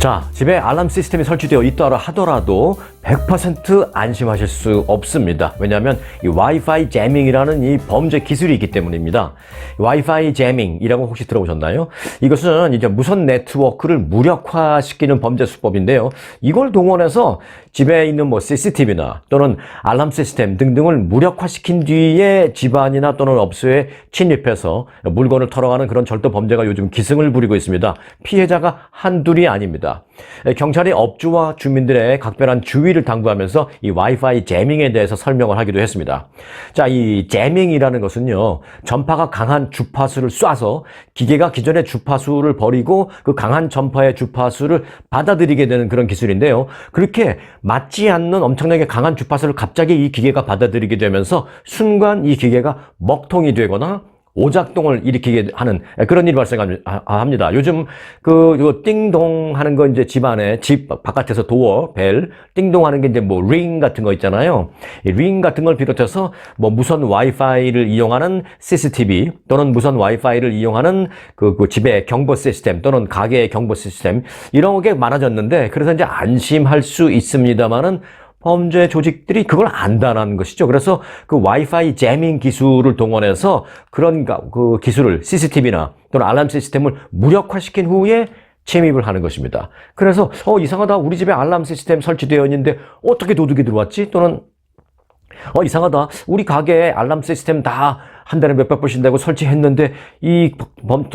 자, 집에 알람 시스템이 설치되어 있다라 하더라도 100% 안심하실 수 없습니다. 왜냐하면 이 와이파이 재밍이라는 이 범죄 기술이 있기 때문입니다. 와이파이 재밍이라고 혹시 들어보셨나요? 이것은 이제 무선 네트워크를 무력화시키는 범죄 수법인데요. 이걸 동원해서 집에 있는 뭐 CCTV나 또는 알람 시스템 등등을 무력화시킨 뒤에 집안이나 또는 업소에 침입해서 물건을 털어가는 그런 절도 범죄가 요즘 기승을 부리고 있습니다. 피해자가 한둘이 아닙니다. 경찰이 업주와 주민들의 각별한 주의를 당부하면서 이 와이파이 재밍에 대해서 설명을 하기도 했습니다. 자, 이 재밍이라는 것은요, 전파가 강한 주파수를 쏴서 기계가 기존의 주파수를 버리고 그 강한 전파의 주파수를 받아들이게 되는 그런 기술인데요. 그렇게 맞지 않는 엄청나게 강한 주파수를 갑자기 이 기계가 받아들이게 되면서 순간 이 기계가 먹통이 되거나 오작동을 일으키게 하는 그런 일이 발생합니다. 요즘 그 띵동 하는 거 이제 집 바깥에서 도어, 벨, 띵동 하는 게 이제 뭐 링 같은 거 있잖아요. 이 링 같은 걸 비롯해서 뭐 무선 와이파이를 이용하는 CCTV 또는 무선 와이파이를 이용하는 그 집의 경보 시스템 또는 가게의 경보 시스템 이런 게 많아졌는데 그래서 이제 안심할 수 있습니다만은 범죄 조직들이 그걸 안다는 것이죠. 그래서 그 와이파이 재밍 기술을 동원해서 그런 그 기술을 CCTV나 또는 알람 시스템을 무력화시킨 후에 침입을 하는 것입니다. 그래서 이상하다. 우리 집에 알람 시스템 설치되어 있는데 어떻게 도둑이 들어왔지? 또는 이상하다. 우리 가게에 알람 시스템 다 한 달에 몇백 번씩 내고 설치했는데 이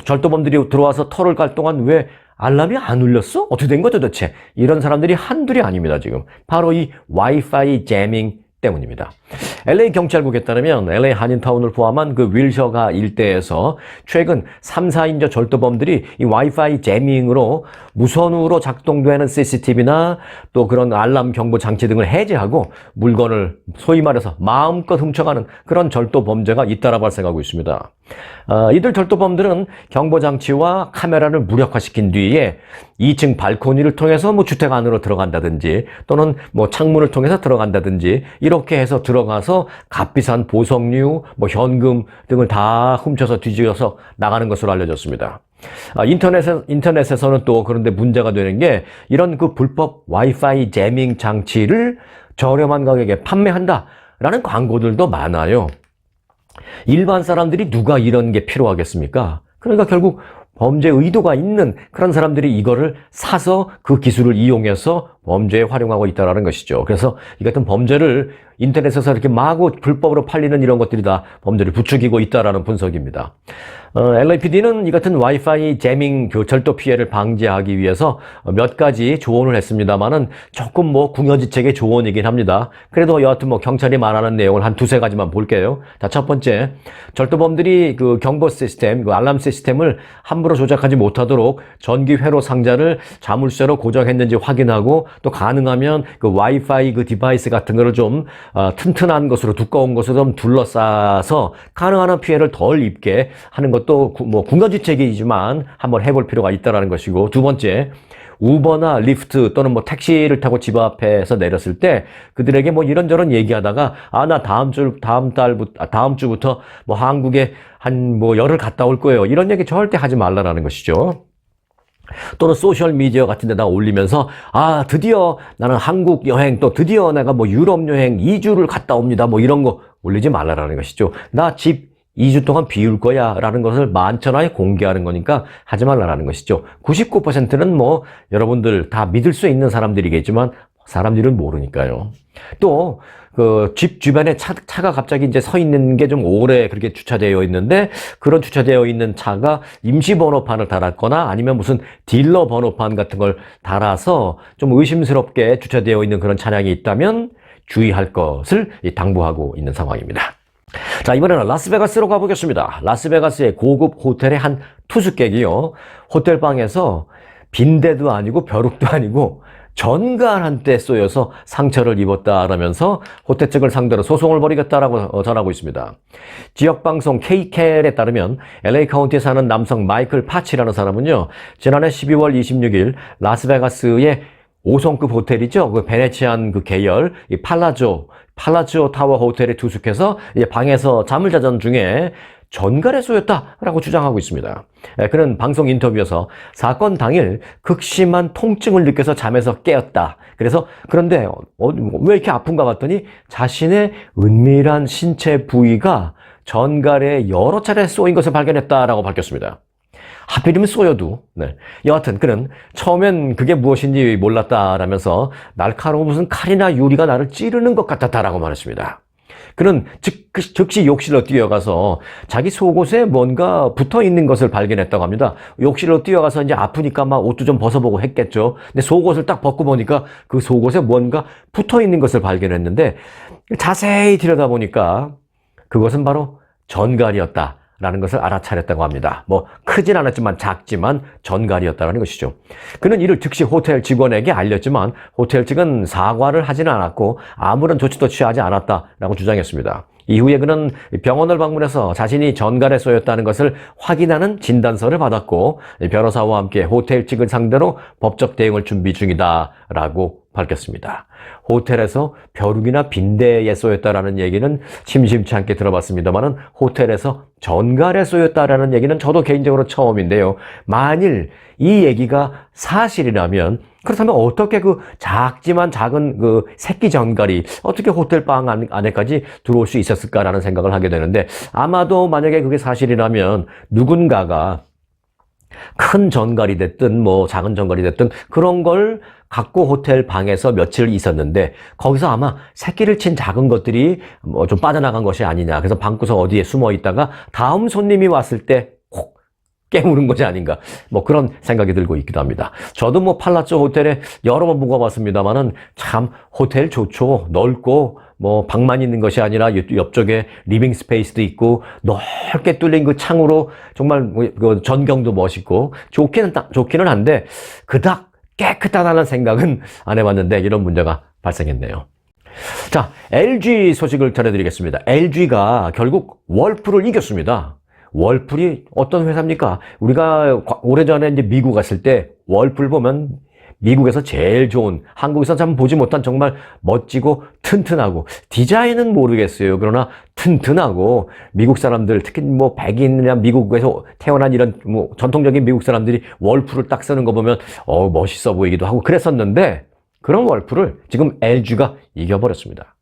절도범들이 들어와서 털을 갈 동안 왜 알람이 안 울렸어? 어떻게 된 거죠 도대체? 이런 사람들이 한둘이 아닙니다, 지금. 바로 이 와이파이 재밍 때문입니다. LA 경찰국에 따르면 LA 한인타운을 포함한 그 윌셔가 일대에서 최근 3, 4인조 절도범들이 이 와이파이 재밍으로 무선으로 작동되는 CCTV나 또 그런 알람 경보 장치 등을 해제하고 물건을 소위 말해서 마음껏 훔쳐가는 그런 절도 범죄가 잇따라 발생하고 있습니다. 이들 절도범들은 경보 장치와 카메라를 무력화시킨 뒤에 2층 발코니를 통해서 뭐 주택 안으로 들어간다든지 또는 뭐 창문을 통해서 들어간다든지 이렇게 해서 들어가서 값비싼 보석류, 뭐 현금 등을 다 훔쳐서 뒤집어서 나가는 것으로 알려졌습니다. 인터넷에서는 또 그런데 문제가 되는 게 이런 그 불법 와이파이 재밍 장치를 저렴한 가격에 판매한다라는 광고들도 많아요. 일반 사람들이 누가 이런 게 필요하겠습니까? 그러니까 결국 범죄 의도가 있는 그런 사람들이 이거를 사서 그 기술을 이용해서 범죄에 활용하고 있다는 것이죠. 그래서 이 같은 범죄를 인터넷에서 이렇게 마구 불법으로 팔리는 이런 것들이 다 범죄를 부추기고 있다는 분석입니다. LAPD는 이 같은 와이파이 재밍 절도 피해를 방지하기 위해서 몇 가지 조언을 했습니다만은 조금 뭐 궁여지책의 조언이긴 합니다. 그래도 여하튼 뭐 경찰이 말하는 내용을 한 두세 가지만 볼게요. 자, 첫 번째, 절도범들이 그 경보 시스템, 그 알람 시스템을 함부로 조작하지 못하도록 전기 회로 상자를 자물쇠로 고정했는지 확인하고 또 가능하면 그 와이파이 그 디바이스 같은 거를 좀 튼튼한 것으로 두꺼운 것으로 좀 둘러싸서 가능한 한 피해를 덜 입게 하는 것도 뭐 궁여지책이지만 한번 해볼 필요가 있다는 것이고, 두 번째, 우버나 리프트 또는 뭐 택시를 타고 집 앞에서 내렸을 때 그들에게 뭐 이런저런 얘기하다가 나 다음 주부터 뭐 한국에 한 뭐 열흘 갔다 올 거예요. 이런 얘기 절대 하지 말라라는 것이죠. 또는 소셜 미디어 같은 데다 올리면서 드디어 나는 한국 여행 또 드디어 내가 뭐 유럽 여행 2주를 갔다 옵니다. 뭐 이런 거 올리지 말라라는 것이죠. 나 집 2주 동안 비울 거야 라는 것을 만천하에 공개하는 거니까 하지 말라라는 것이죠. 99%는 뭐 여러분들 다 믿을 수 있는 사람들이겠지만 사람들은 모르니까요. 또 그 집 주변에 차가 갑자기 이제 서 있는 게 좀 오래 그렇게 주차되어 있는데 그런 주차되어 있는 차가 임시 번호판을 달았거나 아니면 무슨 딜러 번호판 같은 걸 달아서 좀 의심스럽게 주차되어 있는 그런 차량이 있다면 주의할 것을 당부하고 있는 상황입니다. 자, 이번에는 라스베가스로 가보겠습니다. 라스베가스의 고급 호텔의 한 투숙객이요, 호텔방에서 빈대도 아니고 벼룩도 아니고 전갈 한때 쏘여서 상처를 입었다라면서 호텔 측을 상대로 소송을 벌이겠다라고 전하고 있습니다. 지역방송 KCAL에 따르면 LA 카운티에 사는 남성 마이클 파치라는 사람은요, 지난해 12월 26일 라스베가스의 5성급 호텔이죠. 그 베네치안 그 계열 이 팔라조 타워 호텔에 투숙해서 방에서 잠을 자던 중에 전갈에 쏘였다라고 주장하고 있습니다. 그는 방송 인터뷰에서 사건 당일 극심한 통증을 느껴서 잠에서 깨었다. 그런데 왜 이렇게 아픈가 봤더니 자신의 은밀한 신체 부위가 전갈에 여러 차례 쏘인 것을 발견했다라고 밝혔습니다. 하필이면 쏘여도, 여하튼 그는 처음엔 그게 무엇인지 몰랐다라면서 날카로운 무슨 칼이나 유리가 나를 찌르는 것 같았다라고 말했습니다. 그는 즉시 욕실로 뛰어가서 자기 속옷에 뭔가 붙어 있는 것을 발견했다고 합니다. 욕실로 뛰어가서 이제 아프니까 막 옷도 좀 벗어보고 했겠죠. 근데 속옷을 딱 벗고 보니까 그 속옷에 뭔가 붙어 있는 것을 발견했는데 자세히 들여다보니까 그것은 바로 전갈이었다라는 것을 알아차렸다고 합니다. 크진 않았지만 작지만 전갈이었다는 것이죠. 그는 이를 즉시 호텔 직원에게 알렸지만 호텔 측은 사과를 하지는 않았고 아무런 조치도 취하지 않았다라고 주장했습니다. 이후에 그는 병원을 방문해서 자신이 전갈에 쏘였다는 것을 확인하는 진단서를 받았고 변호사와 함께 호텔 측을 상대로 법적 대응을 준비 중이다라고 밝혔습니다. 호텔에서 벼룩이나 빈대에 쏘였다라는 얘기는 심심치 않게 들어봤습니다만은 호텔에서 전갈에 쏘였다라는 얘기는 저도 개인적으로 처음인데요. 만일 이 얘기가 사실이라면 그렇다면 어떻게 그 작지만 작은 그 새끼 전갈이 어떻게 호텔 방 안에까지 들어올 수 있었을까라는 생각을 하게 되는데 아마도 만약에 그게 사실이라면 누군가가 큰 전갈이 됐든 작은 전갈이 됐든 그런 걸 갖고 호텔 방에서 며칠 있었는데 거기서 아마 새끼를 친 작은 것들이 좀 빠져나간 것이 아니냐. 그래서 방구석 어디에 숨어 있다가 다음 손님이 왔을 때 콕 깨무는 것이 아닌가. 그런 생각이 들고 있기도 합니다. 저도 팔라쪼 호텔에 여러 번 묵어봤습니다만은 참 호텔 좋죠. 넓고 방만 있는 것이 아니라 옆쪽에 리빙 스페이스도 있고 넓게 뚫린 그 창으로 정말 그 전경도 멋있고 좋기는 한데 그닥 깨끗하다는 생각은 안 해봤는데 이런 문제가 발생했네요. 자, LG 소식을 전해드리겠습니다. LG가 결국 월풀을 이겼습니다. 월풀이 어떤 회사입니까? 우리가 오래전에 이제 미국 갔을 때 월풀 보면 미국에서 제일 좋은, 한국에서 참 보지 못한 정말 멋지고 튼튼하고, 디자인은 모르겠어요. 그러나 튼튼하고, 미국 사람들, 특히 백인이나 미국에서 태어난 이런 전통적인 미국 사람들이 월풀을 딱 쓰는 거 보면 멋있어 보이기도 하고 그랬었는데, 그런 월풀을 지금 LG가 이겨버렸습니다.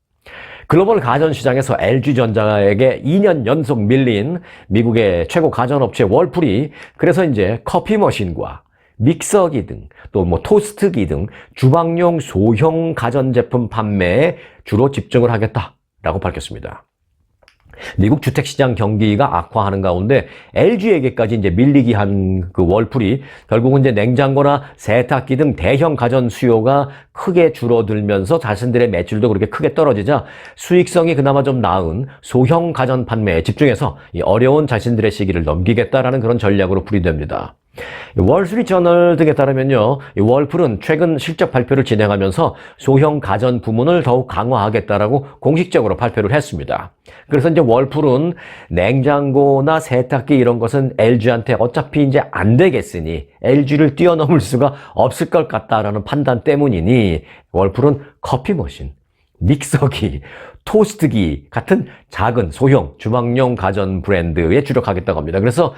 글로벌 가전시장에서 LG전자에게 2년 연속 밀린 미국의 최고 가전업체 월풀이 그래서 이제 커피 머신과 믹서기 등 또 토스트기 등 주방용 소형 가전제품 판매에 주로 집중을 하겠다라고 밝혔습니다. 미국 주택시장 경기가 악화하는 가운데 LG에게까지 이제 밀리기 한 그 월풀이 결국은 이제 냉장고나 세탁기 등 대형 가전 수요가 크게 줄어들면서 자신들의 매출도 그렇게 크게 떨어지자 수익성이 그나마 좀 나은 소형 가전 판매에 집중해서 이 어려운 자신들의 시기를 넘기겠다라는 그런 전략으로 풀이됩니다. 월스트리트저널 등에 따르면요, 이 월풀은 최근 실적 발표를 진행하면서 소형 가전 부문을 더욱 강화하겠다라고 공식적으로 발표를 했습니다. 그래서 이제 월풀은 냉장고나 세탁기 이런 것은 LG한테 어차피 이제 안 되겠으니 LG를 뛰어넘을 수가 없을 것 같다라는 판단 때문이니 월풀은 커피 머신, 믹서기, 토스트기 같은 작은 소형 주방용 가전 브랜드에 주력하겠다고 합니다. 그래서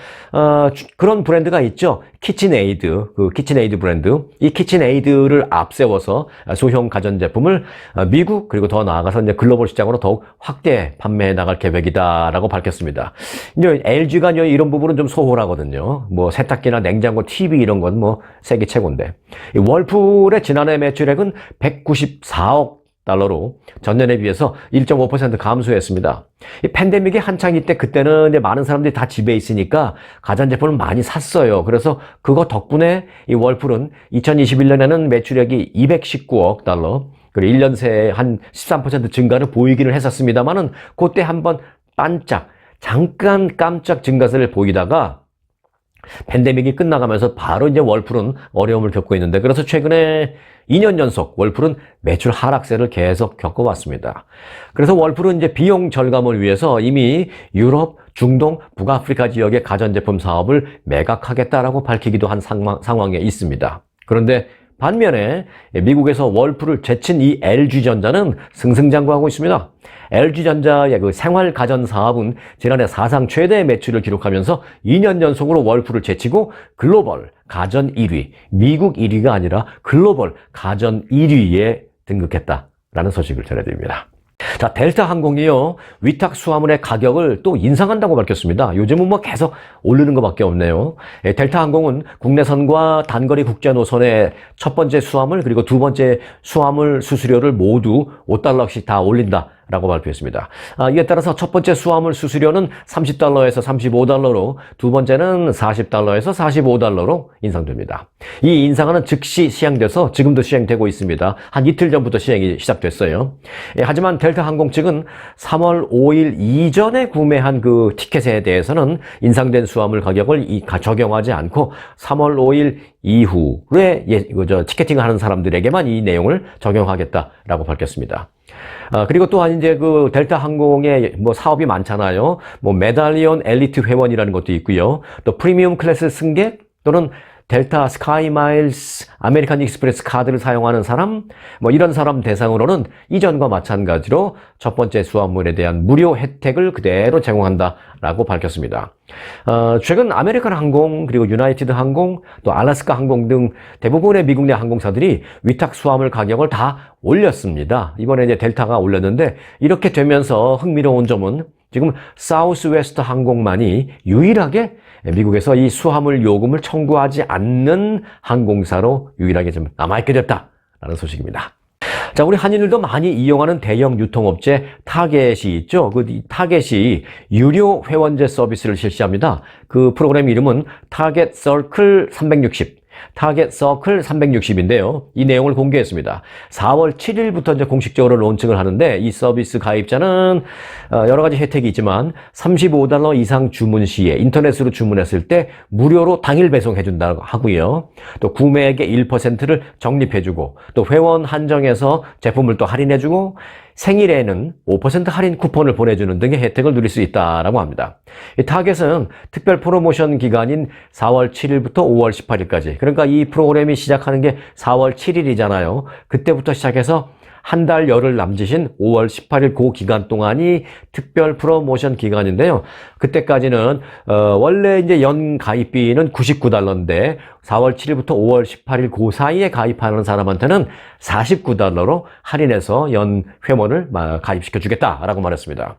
그런 브랜드가 있죠. 키친에이드, 그 키친에이드 브랜드. 이 키친에이드를 앞세워서 소형 가전 제품을 미국 그리고 더 나아가서 이제 글로벌 시장으로 더욱 확대 판매해 나갈 계획이다라고 밝혔습니다. 이제 LG가 이런 부분은 좀 소홀하거든요. 세탁기나 냉장고, TV 이런 건 세계 최고인데. 이 월풀의 지난해 매출액은 194억 달러로 전년에 비해서 1.5% 감소했습니다. 이 팬데믹이 한창일 때 그때는 이제 많은 사람들이 다 집에 있으니까 가전제품을 많이 샀어요. 그래서 그거 덕분에 이 월풀은 2021년에는 매출액이 219억 달러, 그리고 1년 새에 한 13% 증가를 보이기는 했었습니다만은 그때 한번 잠깐 깜짝 증가세를 보이다가 팬데믹이 끝나가면서 바로 이제 월풀은 어려움을 겪고 있는데 그래서 최근에 2년 연속 월풀은 매출 하락세를 계속 겪어왔습니다. 그래서 월풀은 이제 비용 절감을 위해서 이미 유럽, 중동, 북아프리카 지역의 가전제품 사업을 매각하겠다라고 밝히기도 한 상황에 있습니다. 그런데 반면에 미국에서 월프를 제친 이 LG전자는 승승장구하고 있습니다. LG전자의 그 생활 가전 사업은 지난해 사상 최대 매출을 기록하면서 2년 연속으로 월프를 제치고 글로벌 가전 1위, 미국 1위가 아니라 글로벌 가전 1위에 등극했다라는 소식을 전해드립니다. 자, 델타 항공이요, 위탁 수화물의 가격을 또 인상한다고 밝혔습니다. 요즘은 뭐 계속 오르는 것밖에 없네요. 델타 항공은 국내선과 단거리 국제 노선의 첫 번째 수화물 그리고 두 번째 수화물 수수료를 모두 $5씩 다 올린다 라고 발표했습니다. 이에 따라서 첫 번째 수화물 수수료는 $30에서 $35로, 두 번째는 $40에서 $45로 인상됩니다. 이 인상은 즉시 시행돼서 지금도 시행되고 있습니다. 한 이틀 전부터 시행이 시작됐어요. 하지만 델타 항공 측은 3월 5일 이전에 구매한 그 티켓에 대해서는 인상된 수화물 가격을 적용하지 않고 3월 5일 이후에 티켓팅을 하는 사람들에게만 이 내용을 적용하겠다라고 밝혔습니다. 그리고 또한 이제 그 델타 항공의 뭐 사업이 많잖아요. 뭐 메달리온 엘리트 회원이라는 것도 있고요. 또 프리미엄 클래스 승객 또는 델타 스카이 마일스 아메리칸 익스프레스 카드를 사용하는 사람, 뭐 이런 사람 대상으로는 이전과 마찬가지로 첫 번째 수화물에 대한 무료 혜택을 그대로 제공한다라고 밝혔습니다. 최근 아메리칸 항공 그리고 유나이티드 항공 또 알래스카 항공 등 대부분의 미국 내 항공사들이 위탁 수화물 가격을 다 올렸습니다. 이번에 이제 델타가 올렸는데 이렇게 되면서 흥미로운 점은 지금 사우스웨스트 항공만이 유일하게 미국에서 이 수화물 요금을 청구하지 않는 항공사로 유일하게 좀 남아있게 됐다라는 소식입니다. 자, 우리 한인들도 많이 이용하는 대형 유통업체 타겟이 있죠. 그 타겟이 유료 회원제 서비스를 실시합니다. 그 프로그램 이름은 타겟 서클 360. 타겟 서클 360인데요. 이 내용을 공개했습니다. 4월 7일부터 이제 공식적으로 론칭을 하는데 이 서비스 가입자는 여러 가지 혜택이 있지만 $35 이상 주문 시에 인터넷으로 주문했을 때 무료로 당일 배송해준다고 하고요. 또 구매액의 1%를 적립해주고 또 회원 한정해서 제품을 또 할인해주고 생일에는 5% 할인 쿠폰을 보내주는 등의 혜택을 누릴 수 있다라고 합니다. 이 타겟은 특별 프로모션 기간인 4월 7일부터 5월 18일까지, 그러니까 이 프로그램이 시작하는 게 4월 7일이잖아요. 그때부터 시작해서 한 달 열흘 남짓인 5월 18일 그 기간 동안이 특별 프로모션 기간인데요. 그때까지는 원래 이제 연 가입비는 $99인데 4월 7일부터 5월 18일 그 사이에 가입하는 사람한테는 $49로 할인해서 연 회원을 가입시켜 주겠다라고 말했습니다.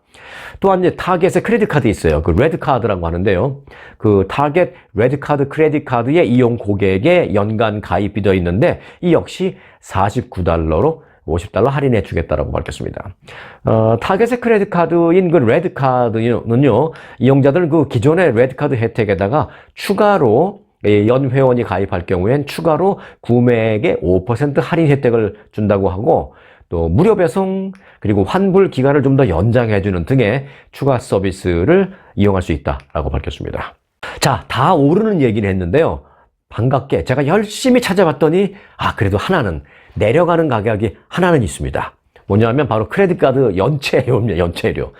또한 이제 타겟의 크레딧 카드 있어요. 그 레드 카드라고 하는데요. 그 타겟 레드 카드 크레딧 카드의 이용 고객의 연간 가입비 더 있는데 이 역시 $49로 $50 할인해 주겠다라고 밝혔습니다. 타겟의 크레딧 카드인 그 레드 카드는요, 이용자들은 그 기존의 레드 카드 혜택에다가 추가로 연 회원이 가입할 경우엔 추가로 구매액의 5% 할인 혜택을 준다고 하고 또 무료 배송 그리고 환불 기간을 좀 더 연장해 주는 등의 추가 서비스를 이용할 수 있다라고 밝혔습니다. 자, 다 오르는 얘기를 했는데요. 반갑게 제가 열심히 찾아봤더니 그래도 하나는 내려가는 가격이 하나는 있습니다. 뭐냐면 바로 크레딧 카드 연체료입니다. 연체료.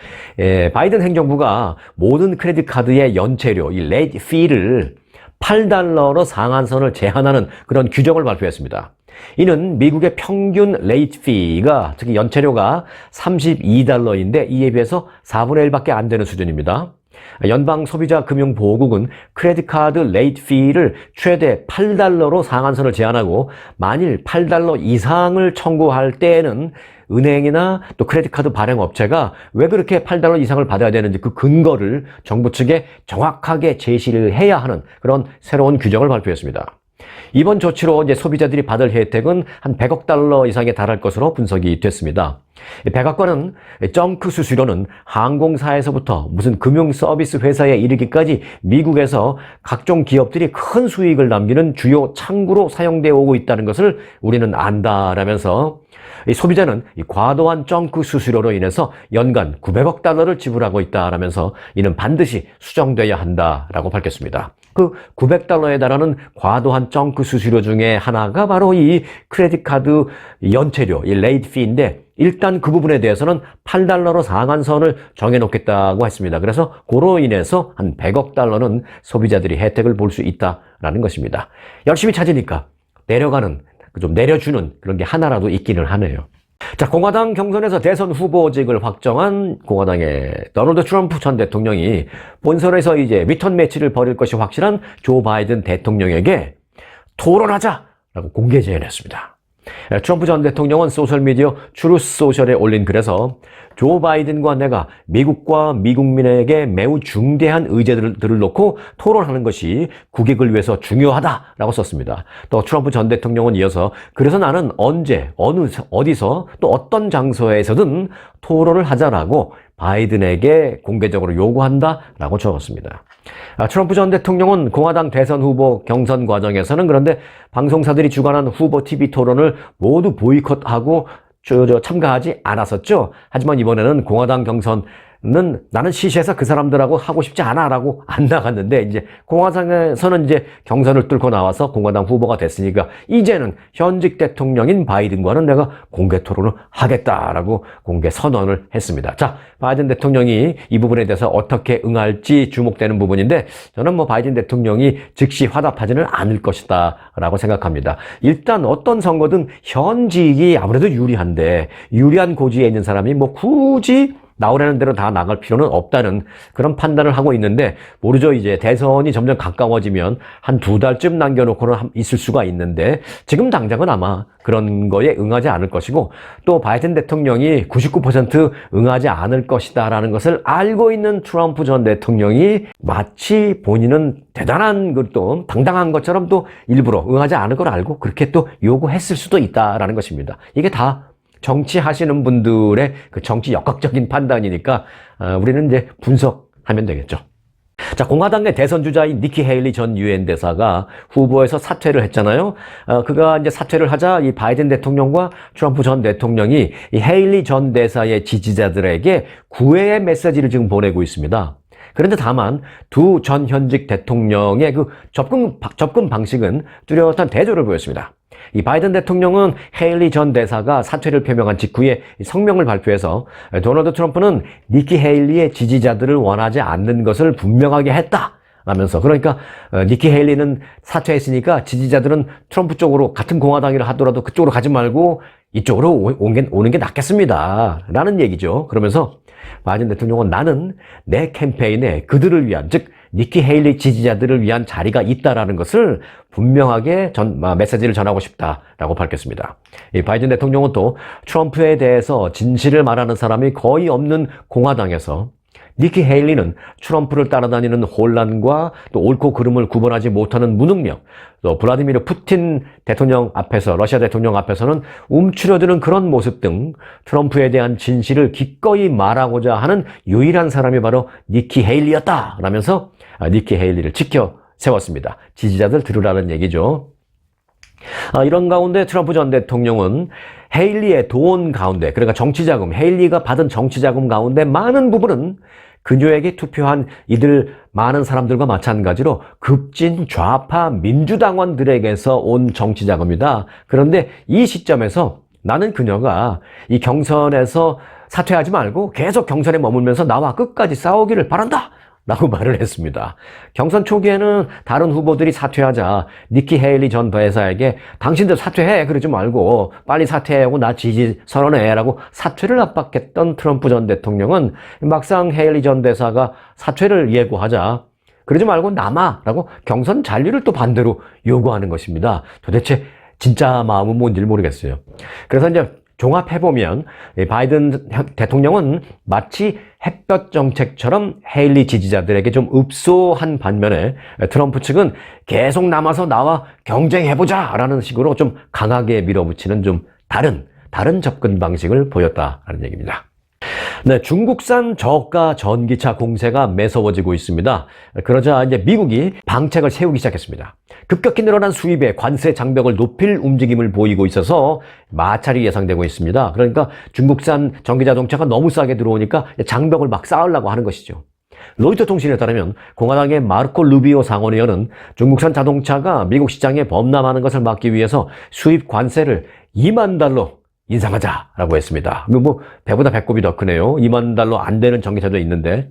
바이든 행정부가 모든 크레딧 카드의 연체료, 이 레이트 피를 $8로 상한선을 제한하는 그런 규정을 발표했습니다. 이는 미국의 평균 레이트 피가, 특히 연체료가 $32인데 이에 비해서 4분의 1밖에 안 되는 수준입니다. 연방 소비자 금융 보호국은 크레딧 카드 레이트 피를 최대 $8로 상한선을 제한하고 만일 $8 이상을 청구할 때에는 은행이나 또 크레딧 카드 발행 업체가 왜 그렇게 $8 이상을 받아야 되는지 그 근거를 정부 측에 정확하게 제시를 해야 하는 그런 새로운 규정을 발표했습니다. 이번 조치로 이제 소비자들이 받을 혜택은 한 $100억 이상에 달할 것으로 분석이 됐습니다. 백악관은 정크 수수료는 항공사에서부터 무슨 금융 서비스 회사에 이르기까지 미국에서 각종 기업들이 큰 수익을 남기는 주요 창구로 사용되어 오고 있다는 것을 우리는 안다라면서 소비자는 이 과도한 정크 수수료로 인해서 연간 $900억 지불하고 있다라면서 이는 반드시 수정돼야 한다라고 밝혔습니다. 그 $900에 달하는 과도한 정크 수수료 중에 하나가 바로 이 크레딧 카드 연체료, 이 레이트 피인데 일단 그 부분에 대해서는 $8로 상한선을 정해놓겠다고 했습니다. 그래서 그로 인해서 한 $100억 소비자들이 혜택을 볼 수 있다라는 것입니다. 열심히 찾으니까 내려가는 좀 내려주는 그런 게 하나라도 있기는 하네요. 자, 공화당 경선에서 대선 후보직을 확정한 공화당의 도널드 트럼프 전 대통령이 본선에서 이제 리턴 매치를 벌일 것이 확실한 조 바이든 대통령에게 토론하자라고 공개 제안했습니다. 트럼프 전 대통령은 소셜미디어 트루스 소셜에 올린 글에서 조 바이든과 내가 미국과 미국민에게 매우 중대한 의제들을 놓고 토론하는 것이 국익을 위해서 중요하다라고 썼습니다. 또 트럼프 전 대통령은 이어서 그래서 나는 언제, 어디서 또 어떤 장소에서든 토론을 하자라고 바이든에게 공개적으로 요구한다라고 적었습니다. 트럼프 전 대통령은 공화당 대선 후보 경선 과정에서는 그런데 방송사들이 주관한 후보 TV 토론을 모두 보이콧하고 참가하지 않았었죠. 하지만 이번에는 공화당 경선은 나는 시시해서 그 사람들하고 하고 싶지 않아라고 안 나갔는데 이제 공화당에서는 이제 경선을 뚫고 나와서 공화당 후보가 됐으니까 이제는 현직 대통령인 바이든과는 내가 공개 토론을 하겠다라고 공개 선언을 했습니다. 자, 바이든 대통령이 이 부분에 대해서 어떻게 응할지 주목되는 부분인데 저는 바이든 대통령이 즉시 화답하지는 않을 것이다라고 생각합니다. 일단 어떤 선거든 현직이 아무래도 유리한데 유리한 고지에 있는 사람이 굳이 나오라는 대로 다 나갈 필요는 없다는 그런 판단을 하고 있는데 모르죠. 이제 대선이 점점 가까워지면 한 2달쯤 남겨놓고는 있을 수가 있는데 지금 당장은 아마 그런 거에 응하지 않을 것이고 또 바이든 대통령이 99% 응하지 않을 것이다라는 것을 알고 있는 트럼프 전 대통령이 마치 본인은 대단한 것도 당당한 것처럼 또 일부러 응하지 않을 걸 알고 그렇게 또 요구했을 수도 있다라는 것입니다. 이게 다 정치하시는 분들의 그 정치 역학적인 판단이니까 우리는 이제 분석하면 되겠죠. 자, 공화당의 대선 주자인 니키 헤일리 전 유엔 대사가 후보에서 사퇴를 했잖아요. 그가 이제 사퇴를 하자 이 바이든 대통령과 트럼프 전 대통령이 이 헤일리 전 대사의 지지자들에게 구애의 메시지를 지금 보내고 있습니다. 그런데 다만 두 전 현직 대통령의 그 접근 방식은 뚜렷한 대조를 보였습니다. 이 바이든 대통령은 헤일리 전 대사가 사퇴를 표명한 직후에 성명을 발표해서 도널드 트럼프는 니키 헤일리의 지지자들을 원하지 않는 것을 분명하게 했다 라면서 그러니까 니키 헤일리는 사퇴했으니까 지지자들은 트럼프 쪽으로 같은 공화당이라 하더라도 그쪽으로 가지 말고 이쪽으로 오는 게 낫겠습니다 라는 얘기죠. 그러면서 바이든 대통령은 나는 내 캠페인에 그들을 위한 즉 니키 헤일리 지지자들을 위한 자리가 있다라는 것을 분명하게 메시지를 전하고 싶다라고 밝혔습니다. 이 바이든 대통령은 또 트럼프에 대해서 진실을 말하는 사람이 거의 없는 공화당에서 니키 헤일리는 트럼프를 따라다니는 혼란과 또 옳고 그름을 구분하지 못하는 무능력, 또 블라디미르 푸틴 대통령 앞에서 러시아 대통령 앞에서는 움츠려드는 그런 모습 등 트럼프에 대한 진실을 기꺼이 말하고자 하는 유일한 사람이 바로 니키 헤일리였다 라면서 니키 헤일리를 지켜 세웠습니다. 지지자들 들으라는 얘기죠. 이런 가운데 트럼프 전 대통령은 헤일리의 돈 가운데 그러니까 정치자금, 헤일리가 받은 정치자금 가운데 많은 부분은 그녀에게 투표한 이들 많은 사람들과 마찬가지로 급진 좌파 민주당원들에게서 온 정치자금이다. 그런데 이 시점에서 나는 그녀가 이 경선에서 사퇴하지 말고 계속 경선에 머물면서 나와 끝까지 싸우기를 바란다 라고 말을 했습니다. 경선 초기에는 다른 후보들이 사퇴하자 니키 헤일리 전 대사에게 당신들 사퇴해 그러지 말고 빨리 사퇴하고 나 지지 선언해 라고 사퇴를 압박했던 트럼프 전 대통령은 막상 헤일리 전 대사가 사퇴를 예고하자 그러지 말고 남아 라고 경선 잔류를 또 반대로 요구하는 것입니다. 도대체 진짜 마음은 뭔지 모르겠어요. 그래서 이제 종합해보면 바이든 대통령은 마치 햇볕 정책처럼 헤일리 지지자들에게 좀 읍소한 반면에 트럼프 측은 계속 남아서 나와 경쟁해보자 라는 식으로 좀 강하게 밀어붙이는 좀 다른 접근 방식을 보였다는 얘기입니다. 네, 중국산 저가 전기차 공세가 매서워지고 있습니다. 그러자 이제 미국이 방책을 세우기 시작했습니다. 급격히 늘어난 수입에 관세 장벽을 높일 움직임을 보이고 있어서 마찰이 예상되고 있습니다. 그러니까 중국산 전기자동차가 너무 싸게 들어오니까 장벽을 막 쌓으려고 하는 것이죠. 로이터 통신에 따르면 공화당의 마르코 루비오 상원의원은 중국산 자동차가 미국 시장에 범람하는 것을 막기 위해서 수입 관세를 $20,000 인상하자라고 했습니다. 배보다 배꼽이 더 크네요. $20,000 안 되는 전기차도 있는데.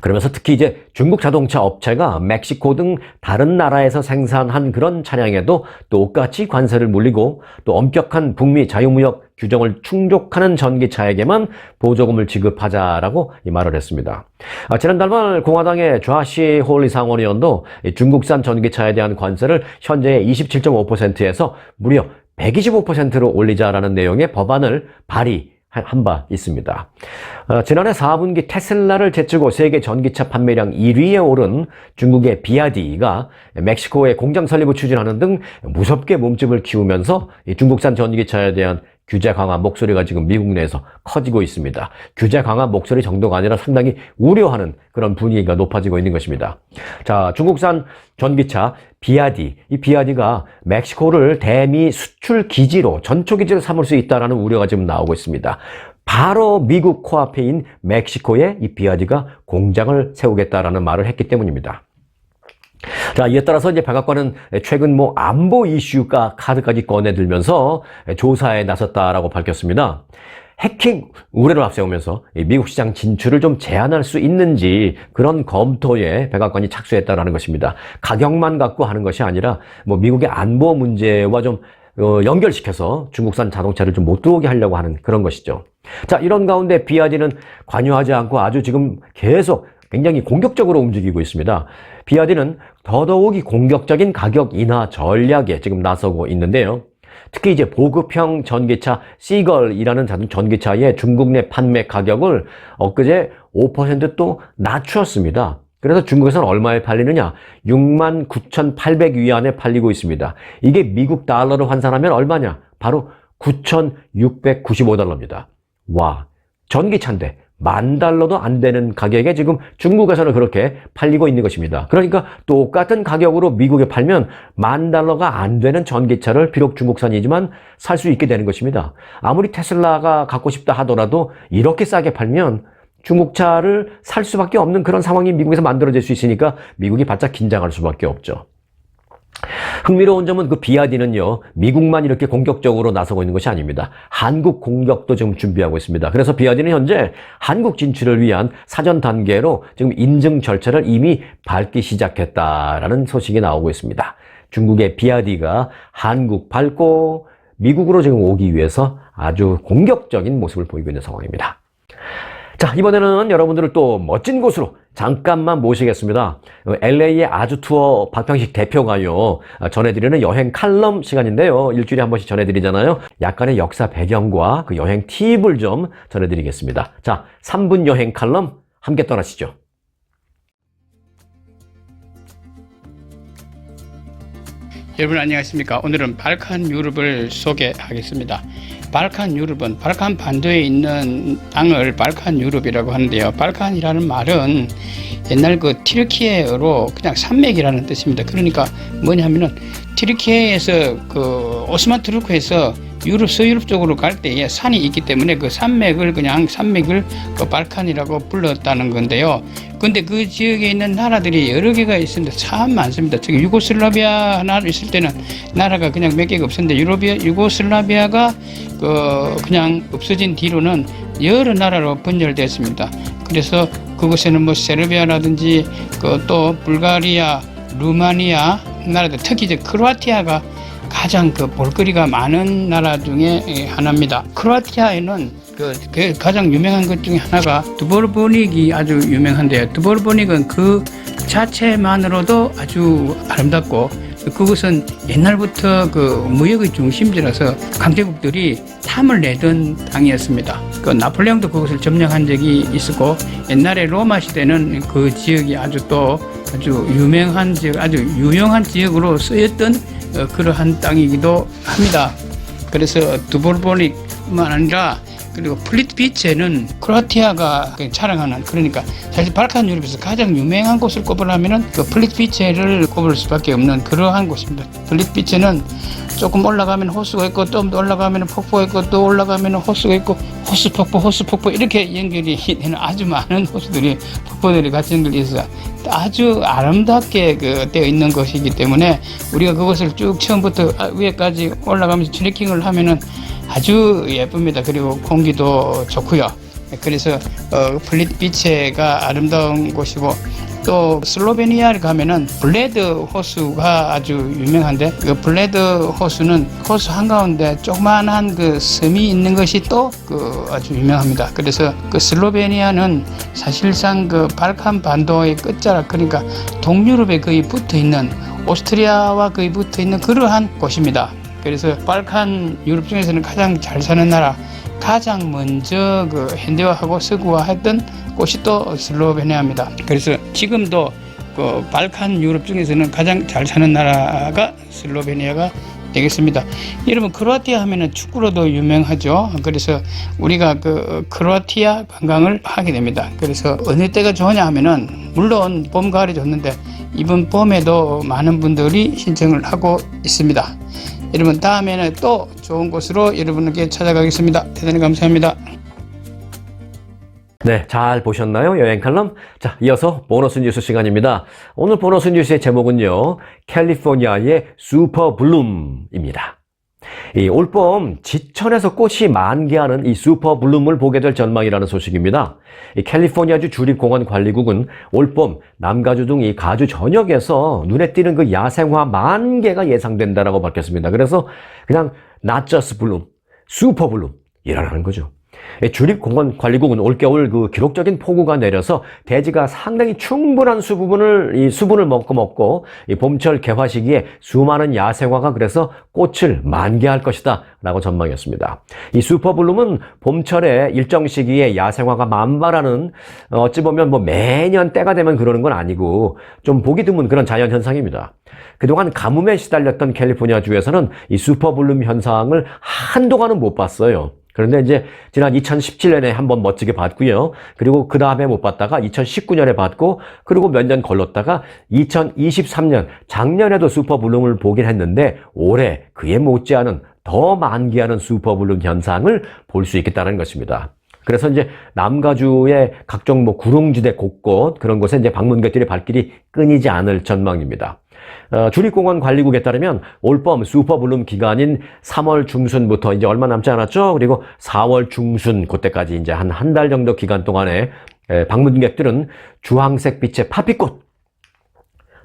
그러면서 특히 이제 중국 자동차 업체가 멕시코 등 다른 나라에서 생산한 그런 차량에도 똑같이 관세를 물리고 또 엄격한 북미 자유무역 규정을 충족하는 전기차에게만 보조금을 지급하자라고 이 말을 했습니다. 지난달 말 공화당의 좌시 홀리 상원의원도 중국산 전기차에 대한 관세를 현재의 27.5%에서 무려 125%로 올리자라는 내용의 법안을 발의한 바 있습니다. 지난해 4분기 테슬라를 제치고 세계 전기차 판매량 1위에 오른 중국의 비아디가 멕시코에 공장 설립을 추진하는 등 무섭게 몸집을 키우면서 중국산 전기차에 대한 규제 강화 목소리가 지금 미국 내에서 커지고 있습니다. 규제 강화 목소리 정도가 아니라 상당히 우려하는 그런 분위기가 높아지고 있는 것입니다. 자, 중국산 전기차 비아디, 이 비아디가 멕시코를 대미 수출 기지로 전초 기지로 삼을 수 있다는 우려가 지금 나오고 있습니다. 바로 미국 코앞에인 멕시코에 이 비아디가 공장을 세우겠다라는 말을 했기 때문입니다. 자, 이에 따라서 이제 백악관은 최근 안보 이슈가 카드까지 꺼내들면서 조사에 나섰다라고 밝혔습니다. 해킹 우려를 앞세우면서 미국 시장 진출을 좀 제한할 수 있는지 그런 검토에 백악관이 착수했다라는 것입니다. 가격만 갖고 하는 것이 아니라 미국의 안보 문제와 좀 연결시켜서 중국산 자동차를 좀 못 들어오게 하려고 하는 그런 것이죠. 자, 이런 가운데 비아디는 관여하지 않고 아주 지금 계속 굉장히 공격적으로 움직이고 있습니다. 비아디는 더더욱이 공격적인 가격 인하 전략에 지금 나서고 있는데요. 특히 이제 보급형 전기차 시걸이라는 전기차의 중국 내 판매 가격을 엊그제 5% 또 낮추었습니다. 그래서 중국에서는 얼마에 팔리느냐? 69,800위안에 팔리고 있습니다. 이게 미국 달러로 환산하면 얼마냐? 바로 9,695달러입니다. 와, 전기차인데 $10,000도 안 되는 가격에 지금 중국에서는 그렇게 팔리고 있는 것입니다. 그러니까 똑같은 가격으로 미국에 팔면 $10,000가 안 되는 전기차를 비록 중국산이지만 살 수 있게 되는 것입니다. 아무리 테슬라가 갖고 싶다 하더라도 이렇게 싸게 팔면 중국차를 살 수밖에 없는 그런 상황이 미국에서 만들어질 수 있으니까 미국이 바짝 긴장할 수밖에 없죠. 흥미로운 점은 그 비아디는요, 미국만 이렇게 공격적으로 나서고 있는 것이 아닙니다. 한국 공격도 지금 준비하고 있습니다. 그래서 비아디는 현재 한국 진출을 위한 사전 단계로 지금 인증 절차를 이미 밟기 시작했다라는 소식이 나오고 있습니다. 중국의 비아디가 한국 밟고 미국으로 지금 오기 위해서 아주 공격적인 모습을 보이고 있는 상황입니다. 자, 이번에는 여러분들을 또 멋진 곳으로 잠깐만 모시겠습니다. LA의 아주투어 박평식 대표가요, 전해드리는 여행 칼럼 시간인데요. 일주일에 한 번씩 전해드리잖아요. 약간의 역사 배경과 그 여행 팁을 좀 전해드리겠습니다. 자, 3분 여행 칼럼 함께 떠나시죠. 여러분 안녕하십니까. 오늘은 발칸 유럽을 소개하겠습니다. 발칸 유럽은 발칸 반도에 있는 땅을 발칸 유럽이라고 하는데요. 발칸이라는 말은 옛날 그 튀르키예어로 그냥 산맥이라는 뜻입니다. 그러니까 뭐냐면은 튀르키예에서 그 오스만 투르크에서 유럽 서유럽 쪽으로 갈 때에 산이 있기 때문에 그 산맥을 그 발칸이라고 불렀다는 건데요. 근데 그 지역에 있는 나라들이 여러 개가 있습니다. 참 많습니다. 저기 유고슬라비아 하나 있을 때는 나라가 그냥 몇 개가 없었는데 유고슬라비아가 그냥 없어진 뒤로는 여러 나라로 분열됐습니다. 그래서 그곳에는 세르비아라든지 또 불가리아, 루마니아 나라들, 특히 이제 크로아티아가 가장 볼거리가 많은 나라 중에 하나입니다. 크로아티아에는 그 가장 유명한 것 중에 하나가 두보르보닉이 아주 유명한데요. 두보르보닉은 그 자체만으로도 아주 아름답고 그것은 옛날부터 그 무역의 중심지라서 강대국들이 탐을 내던 땅이었습니다. 그 나폴레옹도 그것을 점령한 적이 있었고 옛날에 로마 시대는 그 지역이 아주 유명한 지역, 아주 유용한 지역으로 쓰였던 그러한 땅이기도 합니다. 그래서 두보르보닉만 아니라 그리고 플릿비체는 크로아티아가 자랑하는, 그러니까 사실 발칸 유럽에서 가장 유명한 곳을 꼽으려면은 그 플릿비체를 꼽을 수밖에 없는 그러한 곳입니다. 플릿비체는 조금 올라가면 호수가 있고 또 올라가면 폭포가 있고 또 올라가면 호수가 있고 호수 폭포 이렇게 연결이 되는 아주 많은 호수들이 폭포들이 같이 연결이 있어서 아주 아름답게 되어 있는 것이기 때문에 우리가 그것을 쭉 처음부터 위에까지 올라가면서 트레킹을 하면은 아주 예쁩니다. 그리고 공기도 좋고요. 그래서 플릿 비치가 아름다운 곳이고, 또 슬로베니아를 가면은 블레드 호수가 아주 유명한데, 그 블레드 호수는 호수 한가운데 조그만한 그 섬이 있는 것이 또 아주 유명합니다. 그래서 그 슬로베니아는 사실상 그 발칸 반도의 끝자락, 그러니까 동유럽에 거의 붙어 있는, 오스트리아와 거의 붙어 있는 그러한 곳입니다. 그래서 발칸 유럽 중에서는 가장 잘 사는 나라, 가장 먼저 그 현대화하고 서구화했던 곳이 또 슬로베니아입니다. 그래서 지금도 그 발칸 유럽 중에서는 가장 잘 사는 나라가 슬로베니아가 되겠습니다. 여러분, 크로아티아 하면은 축구로도 유명하죠. 그래서 우리가 그 크로아티아 관광을 하게 됩니다. 그래서 어느 때가 좋으냐 하면은, 물론 봄, 가을이 좋는데 이번 봄에도 많은 분들이 신청을 하고 있습니다. 여러분, 다음에는 또 좋은 곳으로 여러분에게 찾아가겠습니다. 대단히 감사합니다. 네, 잘 보셨나요? 여행 칼럼. 자, 이어서 보너스 뉴스 시간입니다. 오늘 보너스 뉴스의 제목은요, 캘리포니아의 슈퍼블룸입니다. 이 올봄 지천에서 꽃이 만개하는 이 슈퍼블룸을 보게 될 전망이라는 소식입니다. 이 캘리포니아주 주립공원관리국은 올봄 남가주 등 이 가주 전역에서 눈에 띄는 그 야생화 만개가 예상된다라고 밝혔습니다. 그래서 그냥 not just bloom, 슈퍼블룸이라는 거죠. 주립공원관리국은 올겨울 그 기록적인 폭우가 내려서 대지가 상당히 충분한 수분을 먹고 이 봄철 개화 시기에 수많은 야생화가 그래서 꽃을 만개할 것이다 라고 전망했습니다. 이 슈퍼블룸은 봄철에 일정 시기에 야생화가 만발하는, 어찌 보면 뭐 매년 때가 되면 그러는 건 아니고 좀 보기 드문 그런 자연 현상입니다. 그동안 가뭄에 시달렸던 캘리포니아 주에서는 이 슈퍼블룸 현상을 한동안은 못 봤어요. 그런데 이제 지난 2017년에 한번 멋지게 봤고요. 그리고 그 다음에 못 봤다가 2019년에 봤고, 그리고 몇 년 걸렀다가 2023년 작년에도 슈퍼블룸을 보긴 했는데, 올해 그에 못지않은 더 만개하는 슈퍼블룸 현상을 볼 수 있겠다는 것입니다. 그래서 이제 남가주의 각종 뭐 구릉지대 곳곳 그런 곳에 이제 방문객들의 발길이 끊이지 않을 전망입니다. 주립공원관리국에 따르면 올봄 슈퍼블룸 기간인 3월 중순부터 이제 얼마 남지 않았죠. 그리고 4월 중순 그때까지 이제 한 달 정도 기간 동안에 방문객들은 주황색 빛의 파피꽃,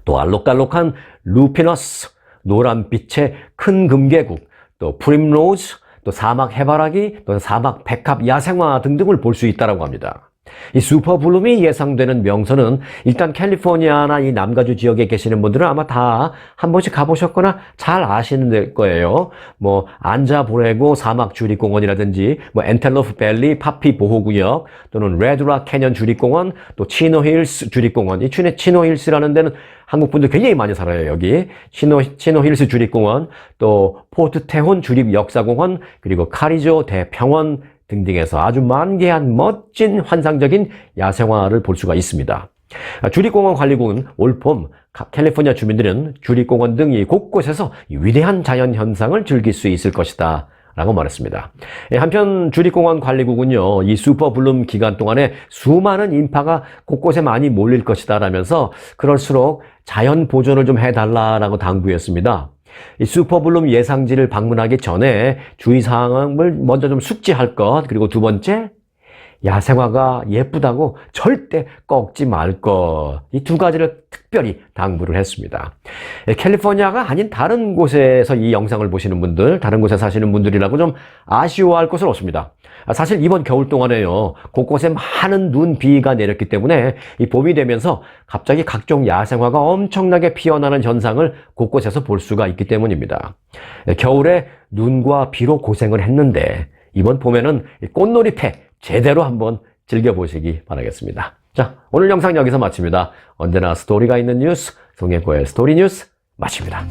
또 알록달록한 루피너스, 노란빛의 큰 금계국, 또 프림로즈, 또 사막 해바라기, 또 사막 백합 야생화 등등을 볼 수 있다고 합니다. 이 슈퍼블룸이 예상되는 명소는 일단 캘리포니아나 이 남가주 지역에 계시는 분들은 아마 다 한 번씩 가보셨거나 잘 아시는 거예요. 뭐 안자보레고 사막 주립공원이라든지 뭐 엔텔로프 밸리 파피 보호구역, 또는 레드락 캐년 주립공원, 또 치노힐스 주립공원. 이 치노힐스라는 데는 한국 분들 굉장히 많이 살아요. 여기 치노힐스 주립공원, 또 포트 테혼 주립 역사공원, 그리고 카리조 대평원 등등에서 아주 만개한 멋진 환상적인 야생화를 볼 수가 있습니다. 주립공원관리국은 올봄 캘리포니아 주민들은 주립공원 등 이 곳곳에서 이 위대한 자연 현상을 즐길 수 있을 것이다 라고 말했습니다. 한편 주립공원관리국은요, 이 슈퍼블룸 기간 동안에 수많은 인파가 곳곳에 많이 몰릴 것이다 라면서 그럴수록 자연 보존을 좀 해달라라고 당부했습니다. 이 슈퍼블룸 예상지를 방문하기 전에 주의사항을 먼저 좀 숙지할 것, 그리고 두 번째, 야생화가 예쁘다고 절대 꺾지 말 것, 이 두 가지를 특별히 당부를 했습니다. 캘리포니아가 아닌 다른 곳에서 이 영상을 보시는 분들, 다른 곳에 사시는 분들이라고 좀 아쉬워할 것은 없습니다. 사실 이번 겨울 동안에요, 곳곳에 많은 눈, 비가 내렸기 때문에 이 봄이 되면서 갑자기 각종 야생화가 엄청나게 피어나는 현상을 곳곳에서 볼 수가 있기 때문입니다. 겨울에 눈과 비로 고생을 했는데 이번 봄에는 꽃놀이패 제대로 한번 즐겨보시기 바라겠습니다. 자, 오늘 영상 여기서 마칩니다. 언제나 스토리가 있는 뉴스, 송혜고의 스토리 뉴스 마칩니다.